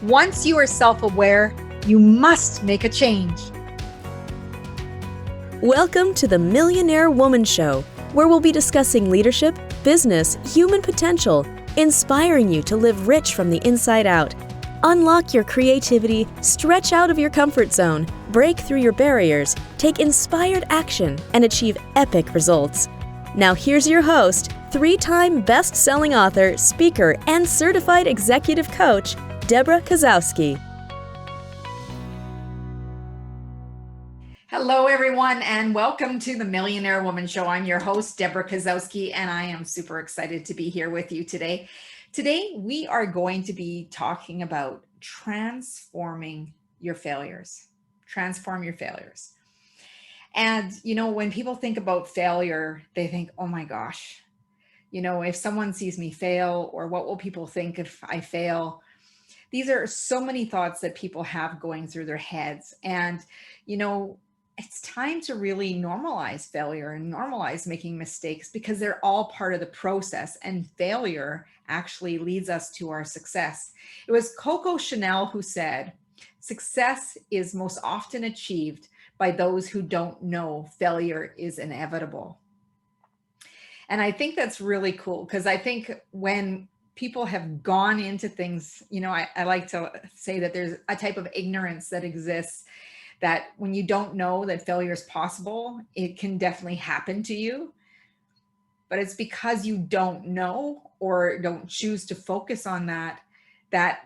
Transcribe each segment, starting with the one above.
Once you are self-aware, you must make a change. Welcome to the Millionaire Woman Show, where we'll be discussing leadership, business, human potential, inspiring you to live rich from the inside out. Unlock your creativity, stretch out of your comfort zone, break through your barriers, take inspired action, and achieve epic results. Now here's your host, 3-time best-selling author, speaker, and certified executive coach, Debra Kasowski. Hello, everyone, and welcome to the Millionaire Woman Show. I'm your host, Debra Kasowski, and I am super excited to be here with you today. Today, we are going to be talking about transforming your failures. Transform your failures. And, when people think about failure, they think, oh my gosh, if someone sees me fail, or what will people think if I fail? These are so many thoughts that people have going through their heads. And, it's time to really normalize failure and normalize making mistakes, because they're all part of the process, and failure actually leads us to our success. It was Coco Chanel who said, "Success is most often achieved by those who don't know failure is inevitable." And I think that's really cool, because I think when people have gone into things, I like to say that there's a type of ignorance that exists, that when you don't know that failure is possible, it can definitely happen to you. But it's because you don't know or don't choose to focus on that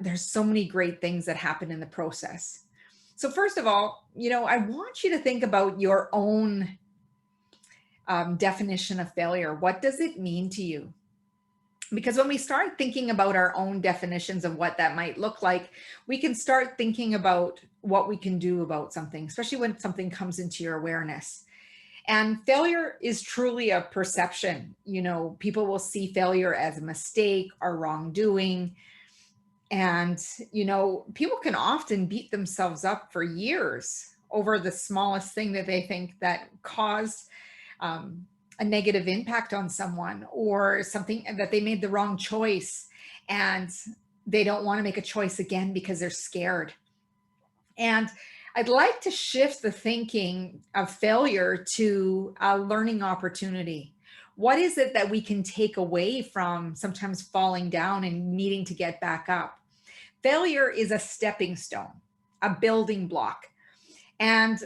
there's so many great things that happen in the process. So first of all, I want you to think about your own definition of failure. What does it mean to you? Because when we start thinking about our own definitions of what that might look like, we can start thinking about what we can do about something, especially when something comes into your awareness. And failure is truly a perception. People will see failure as a mistake or wrongdoing. And, people can often beat themselves up for years over the smallest thing that they think that caused a negative impact on someone, or something that they made the wrong choice and they don't want to make a choice again because they're scared. And I'd like to shift the thinking of failure to a learning opportunity. What is it that we can take away from sometimes falling down and needing to get back up? Failure is a stepping stone, a building block. And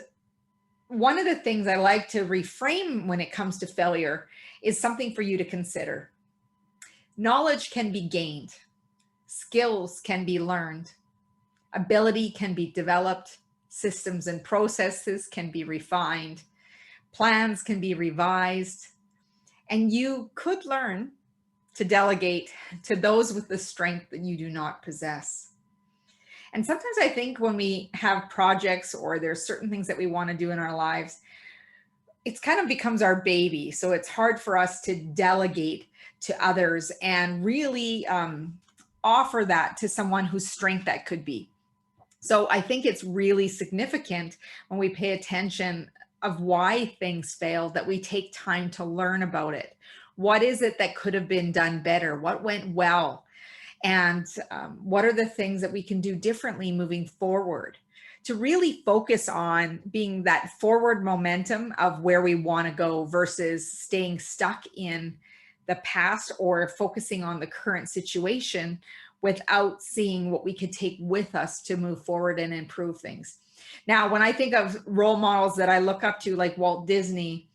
one of the things I like to reframe when it comes to failure is something for you to consider. Knowledge can be gained, skills can be learned, ability can be developed, systems and processes can be refined, plans can be revised, and you could learn to delegate to those with the strength that you do not possess. And sometimes I think when we have projects or there's certain things that we want to do in our lives, it's kind of becomes our baby. So it's hard for us to delegate to others and really offer that to someone whose strength that could be. So I think it's really significant when we pay attention of why things fail, that we take time to learn about it. What is it that could have been done better? What went well? And what are the things that we can do differently moving forward, to really focus on being that forward momentum of where we want to go versus staying stuck in the past or focusing on the current situation without seeing what we could take with us to move forward and improve things. Now, when I think of role models that I look up to, like Walt Disney,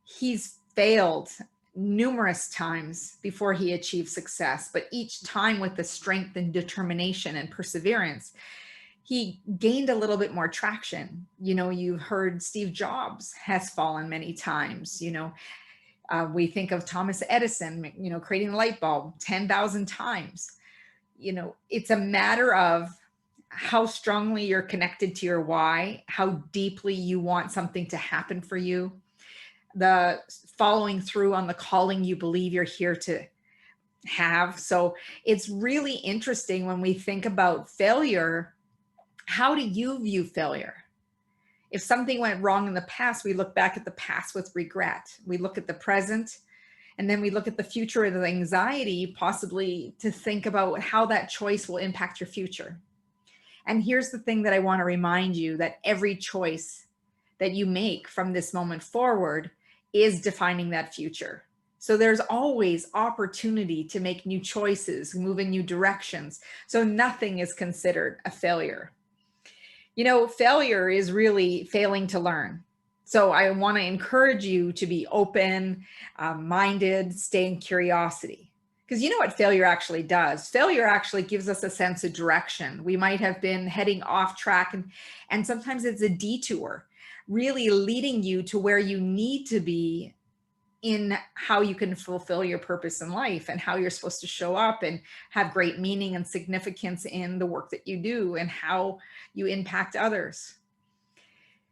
he's failed numerous times before he achieved success, but each time with the strength and determination and perseverance, he gained a little bit more traction. You've heard Steve Jobs has fallen many times. We think of Thomas Edison, creating the light bulb 10,000 times. It's a matter of how strongly you're connected to your why, how deeply you want something to happen for you, the following through on the calling you believe you're here to have. So it's really interesting when we think about failure. How do you view failure? If something went wrong in the past, we look back at the past with regret. We look at the present And then we look at the future with anxiety, possibly to think about how that choice will impact your future. And here's the thing that I want to remind you, that every choice that you make from this moment forward is defining that future. So there's always opportunity to make new choices, move in new directions. So nothing is considered a failure. You know, failure is really failing to learn. So I want to encourage you to be open minded, stay in curiosity. Because you know what failure actually does? Failure actually gives us a sense of direction. We might have been heading off track, and sometimes it's a detour, really leading you to where you need to be in how you can fulfill your purpose in life, and how you're supposed to show up and have great meaning and significance in the work that you do and how you impact others.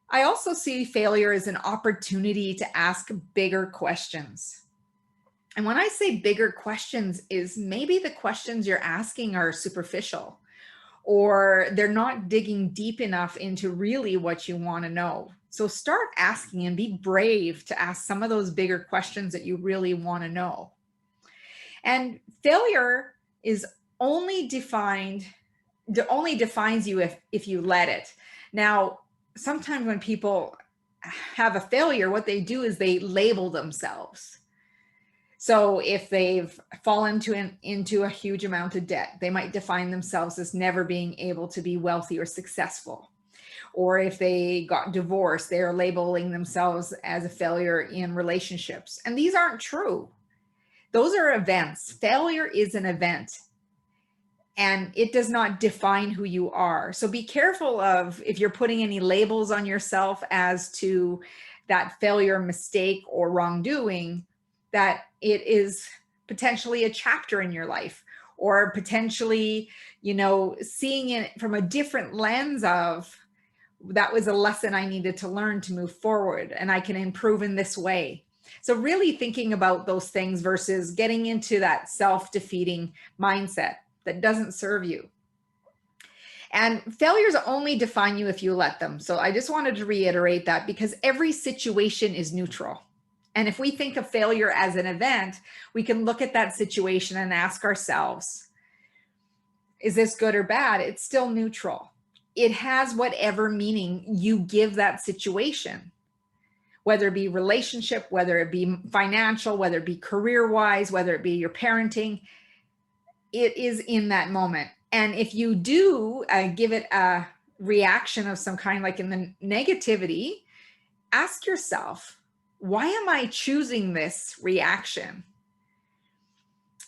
I also see failure as an opportunity to ask bigger questions. And when I say bigger questions, is maybe the questions you're asking are superficial, or they're not digging deep enough into really what you want to know. So start asking and be brave to ask some of those bigger questions that you really want to know. And failure is only defines you if you let it. Now, sometimes when people have a failure, what they do is they label themselves. So if they've fallen into a huge amount of debt, they might define themselves as never being able to be wealthy or successful. Or if they got divorced, they are labeling themselves as a failure in relationships. And these aren't true. Those are events. Failure is an event, and it does not define who you are. So be careful of if you're putting any labels on yourself as to that failure, mistake, or wrongdoing, that it is potentially a chapter in your life, or potentially, seeing it from a different lens of, that was a lesson I needed to learn to move forward, and I can improve in this way. So really thinking about those things versus getting into that self-defeating mindset that doesn't serve you. And failures only define you if you let them. So I just wanted to reiterate that, because every situation is neutral. And if we think of failure as an event, we can look at that situation and ask ourselves, is this good or bad? It's still neutral. It has whatever meaning you give that situation, whether it be relationship, whether it be financial, whether it be career-wise, whether it be your parenting, it is in that moment. And if you do give it a reaction of some kind, like in the negativity, ask yourself, why am I choosing this reaction?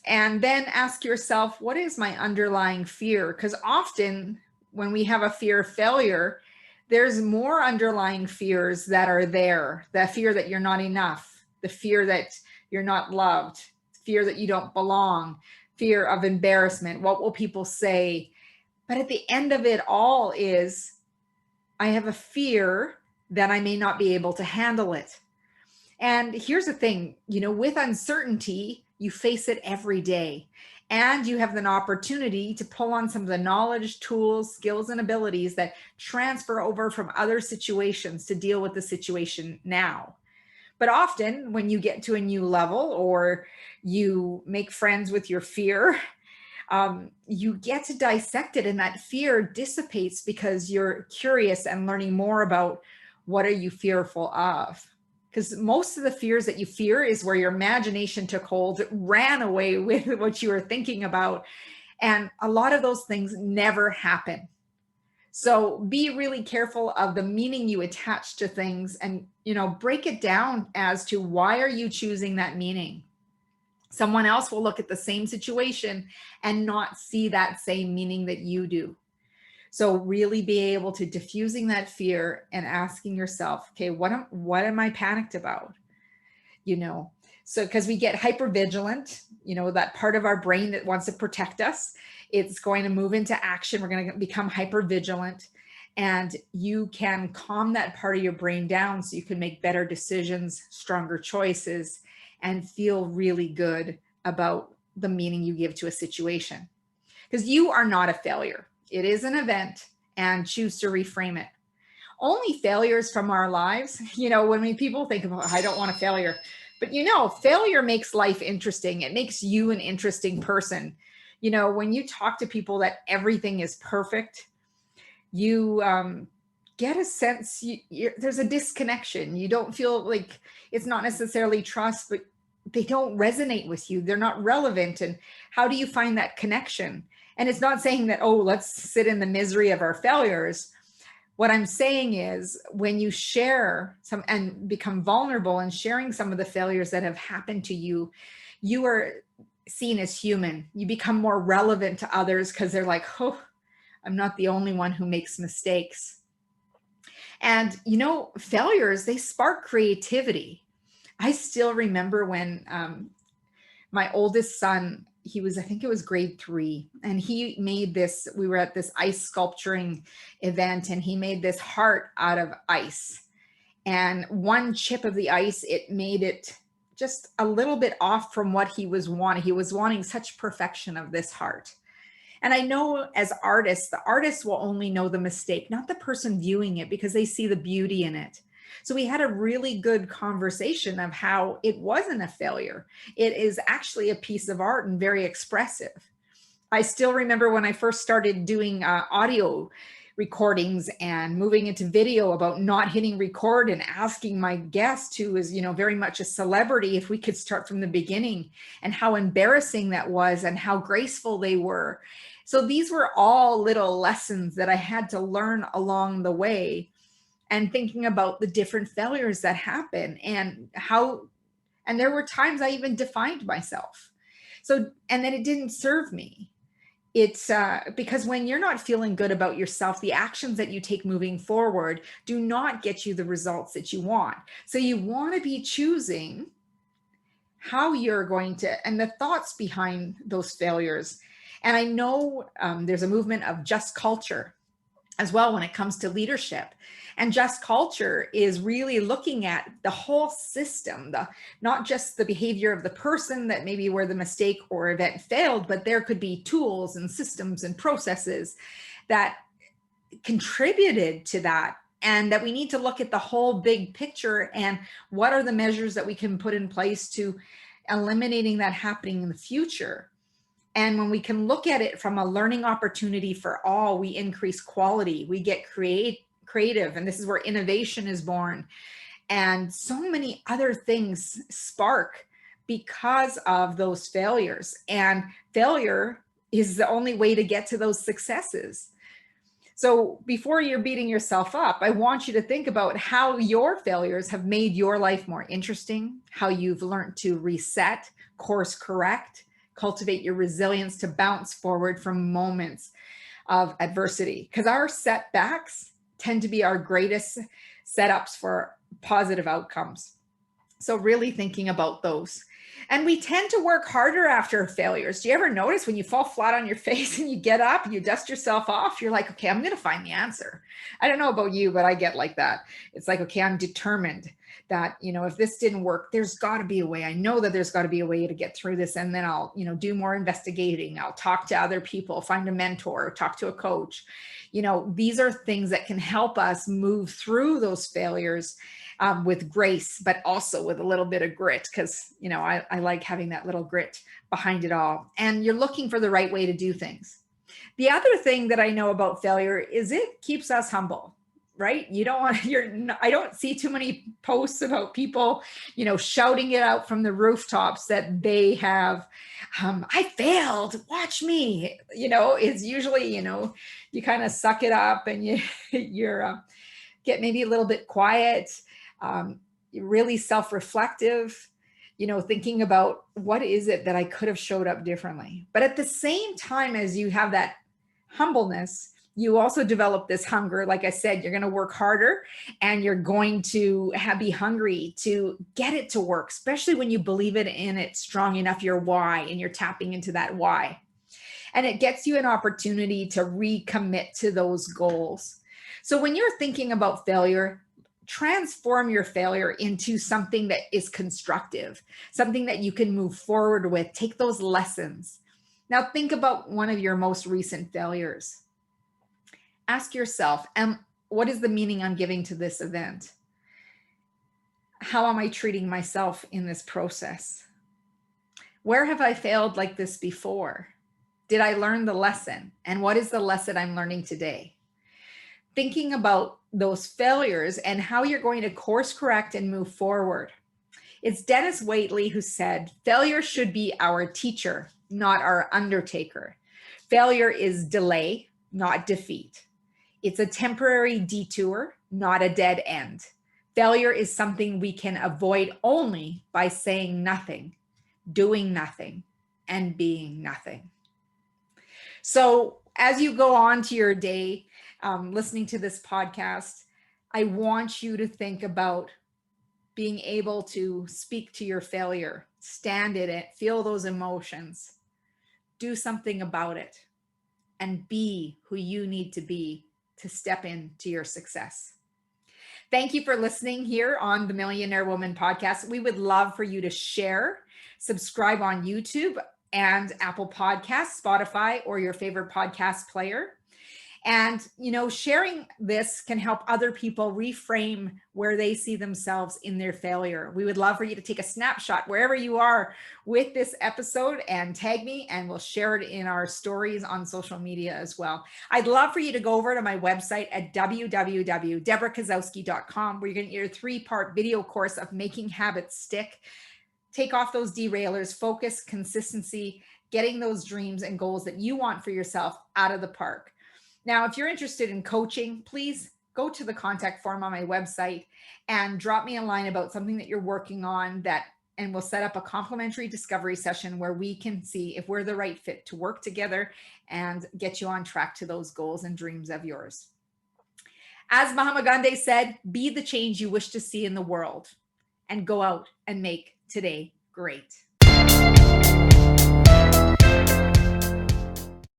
And then ask yourself, what is my underlying fear? Because often when we have a fear of failure, there's more underlying fears that are there. The fear that you're not enough, the fear that you're not loved, fear that you don't belong, fear of embarrassment. What will people say? But at the end of it all is, I have a fear that I may not be able to handle it. And here's the thing, with uncertainty, you face it every day. And you have an opportunity to pull on some of the knowledge, tools, skills, and abilities that transfer over from other situations to deal with the situation now. But often when you get to a new level, or you make friends with your fear, you get to dissect it, and that fear dissipates because you're curious and learning more about what are you fearful of. Because most of the fears that you fear is where your imagination took hold, ran away with what you were thinking about. And a lot of those things never happen. So be really careful of the meaning you attach to things, and, break it down as to why are you choosing that meaning. Someone else will look at the same situation and not see that same meaning that you do. So really be able to diffusing that fear and asking yourself, okay, what am I panicked about? So because we get hypervigilant, that part of our brain that wants to protect us, it's going to move into action. We're going to become hypervigilant, and you can calm that part of your brain down so you can make better decisions, stronger choices, and feel really good about the meaning you give to a situation. Because you are not a failure. It is an event, and choose to reframe it. Only failures from our lives, when people think about, I don't want a failure. But failure makes life interesting. It makes you an interesting person. When you talk to people that everything is perfect, you get a sense there's a disconnection. You don't feel like it's not necessarily trust, but they don't resonate with you. They're not relevant. And how do you find that connection? And it's not saying that, oh, let's sit in the misery of our failures. What I'm saying is when you share some and become vulnerable and sharing some of the failures that have happened to you, you are seen as human. You become more relevant to others because they're like, oh, I'm not the only one who makes mistakes. And, failures, they spark creativity. I still remember when my oldest son, I think it was grade 3, and he made this, we were at this ice sculpturing event, and he made this heart out of ice. And one chip of the ice, it made it just a little bit off from what he was wanting. He was wanting such perfection of this heart. And I know as artists, the artist will only know the mistake, not the person viewing it, because they see the beauty in it. So we had a really good conversation of how it wasn't a failure. It is actually a piece of art and very expressive. I still remember when I first started doing audio recordings and moving into video, about not hitting record and asking my guest, who is, very much a celebrity, if we could start from the beginning, and how embarrassing that was and how graceful they were. So these were all little lessons that I had to learn along the way, and thinking about the different failures that happen and there were times I even defined myself. So, and then it didn't serve me. It's because when you're not feeling good about yourself, the actions that you take moving forward do not get you the results that you want. So you want to be choosing how you're going to, and the thoughts behind those failures. And I know there's a movement of just culture as well when it comes to leadership. And just culture is really looking at the whole system, not just the behavior of the person that maybe where the mistake or event failed, but there could be tools and systems and processes that contributed to that. And that we need to look at the whole big picture and what are the measures that we can put in place to eliminating that happening in the future. And when we can look at it from a learning opportunity for all, we increase quality, we get creative, and this is where innovation is born. And so many other things spark because of those failures. And failure is the only way to get to those successes. So before you're beating yourself up, I want you to think about how your failures have made your life more interesting, how you've learned to reset, course correct, cultivate your resilience to bounce forward from moments of adversity. Because our setbacks tend to be our greatest setups for positive outcomes. So really thinking about those. And we tend to work harder after failures. Do you ever notice when you fall flat on your face and you get up and you dust yourself off, you're like, okay, I'm going to find the answer. I don't know about you, but I get like that. It's like, okay, I'm determined that, if this didn't work, there's got to be a way. I know that there's got to be a way to get through this. And then I'll, do more investigating. I'll talk to other people, find a mentor, talk to a coach. These are things that can help us move through those failures with grace, but also with a little bit of grit, because, I like having that little grit behind it all. And you're looking for the right way to do things. The other thing that I know about failure is it keeps us humble, right? I don't see too many posts about people, shouting it out from the rooftops that they have, I failed, watch me, it's usually, you kind of suck it up and you're get maybe a little bit quiet, really self-reflective, thinking about what is it that I could have showed up differently. But at the same time as you have that humbleness, you also develop this hunger. Like I said, you're going to work harder and you're going to be hungry to get it to work, especially when you believe in it strong enough, your why, and you're tapping into that why. And it gets you an opportunity to recommit to those goals. So when you're thinking about failure, transform your failure into something that is constructive, something that you can move forward with. Take those lessons. Now think about one of your most recent failures. Ask yourself, what is the meaning I'm giving to this event? How am I treating myself in this process? Where have I failed like this before? Did I learn the lesson? And what is the lesson I'm learning today? Thinking about those failures and how you're going to course correct and move forward. It's Dennis Waitley who said, failure should be our teacher, not our undertaker. Failure is delay, not defeat. It's a temporary detour, not a dead end. Failure is something we can avoid only by saying nothing, doing nothing, and being nothing. So as you go on to your day, listening to this podcast, I want you to think about being able to speak to your failure, stand in it, feel those emotions, do something about it, and be who you need to be to step into your success. Thank you for listening here on the Millionaire Woman podcast. We would love for you to share, subscribe on YouTube and Apple Podcasts, Spotify, or your favorite podcast player. And, sharing this can help other people reframe where they see themselves in their failure. We would love for you to take a snapshot wherever you are with this episode and tag me, and we'll share it in our stories on social media as well. I'd love for you to go over to my website at www.debrakasowski.com, where you're going to get your 3-part video course of making habits stick. Take off those derailers, focus, consistency, getting those dreams and goals that you want for yourself out of the park. Now, if you're interested in coaching, please go to the contact form on my website and drop me a line about something that you're working on, and we'll set up a complimentary discovery session where we can see if we're the right fit to work together and get you on track to those goals and dreams of yours. As Mahatma Gandhi said, be the change you wish to see in the world, and go out and make today great.